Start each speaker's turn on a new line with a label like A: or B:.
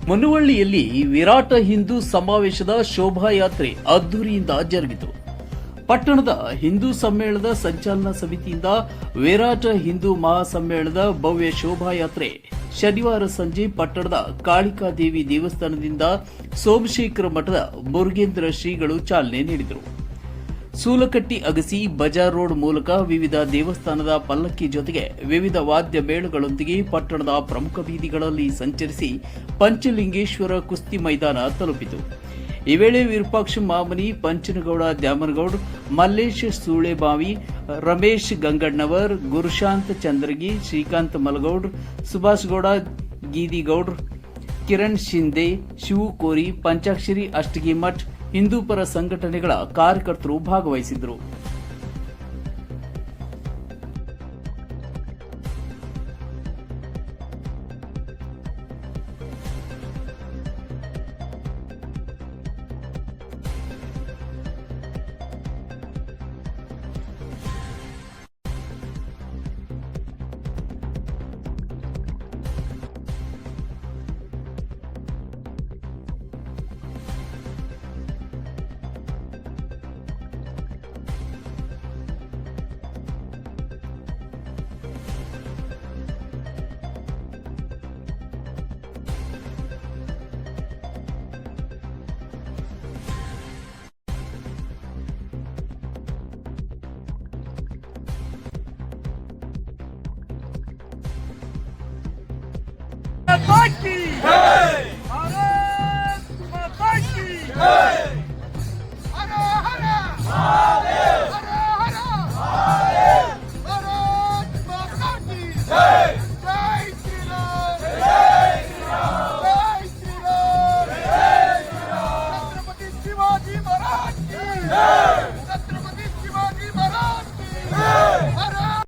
A: ಮುನುವಳ್ಳಿಯಲ್ಲಿ ವಿರಾಟ ಹಿಂದೂ ಸಮಾವೇಶದ ಶೋಭಾಯಾತ್ರೆ ಅದ್ದೂರಿಯಿಂದ ಜರುಗಿತು. ಪಟ್ಟಣದ ಹಿಂದೂ ಸಮ್ಮೇಳನದ ಸಂಚಾಲನಾ ಸಮಿತಿಯಿಂದ ವಿರಾಟ ಹಿಂದೂ ಮಹಾಸಮ್ಮೇಳನದ ಭವ್ಯ ಶೋಭಾಯಾತ್ರೆ ಶನಿವಾರ ಸಂಜೆ ಪಟ್ಟಣದ ಕಾಳಿಕಾದೇವಿ ದೇವಸ್ಥಾನದಿಂದ ಸೋಮಶೇಖರ ಮಠದ ಮುರುಗೇಂದ್ರ ಶ್ರೀಗಳು ಚಾಲನೆ ನೀಡಿದರು. ಸೂಲಕಟ್ಟಿ ಅಗಸಿ ಬಜಾರ್ ರೋಡ್ ಮೂಲಕ ವಿವಿಧ ದೇವಸ್ಥಾನದ ಪಲ್ಲಕ್ಕಿ ಜೊತೆಗೆ ವಿವಿಧ ವಾದ್ಯ ಮೇಳಗಳೊಂದಿಗೆ ಪಟ್ಟಣದ ಪ್ರಮುಖ ಬೀದಿಗಳಲ್ಲಿ ಸಂಚರಿಸಿ ಪಂಚಲಿಂಗೇಶ್ವರ ಕುಸ್ತಿ ಮೈದಾನ ತಲುಪಿತು. ಈ ವೇಳೆ ವಿರೂಪಾಕ್ಷ ಮಾಮನಿ, ಪಂಚನಗೌಡ ದ್ಯಾಮನಗೌಡ್, ಮಲ್ಲೇಶ್ ಸೂಳೆಬಾವಿ, ರಮೇಶ್ ಗಂಗಣ್ಣವರ್, ಗುರುಶಾಂತ್ ಚಂದ್ರಗಿ, ಶ್ರೀಕಾಂತ್ ಮಲಗೌಡ್, ಸುಭಾಷ್ ಗೌಡ ಗೀದಿಗೌಡ್, ಕಿರಣ್ ಶಿಂದೆ, ಶಿವು ಕೋರಿ, ಪಂಚಾಕ್ಷರಿ ಅಷ್ಟಗಿಮಠ್, ಹಿಂದೂಪರ ಸಂಘಟನೆಗಳ ಕಾರ್ಯಕರ್ತರು ಭಾಗವಹಿಸಿದ್ದರು.
B: Hey!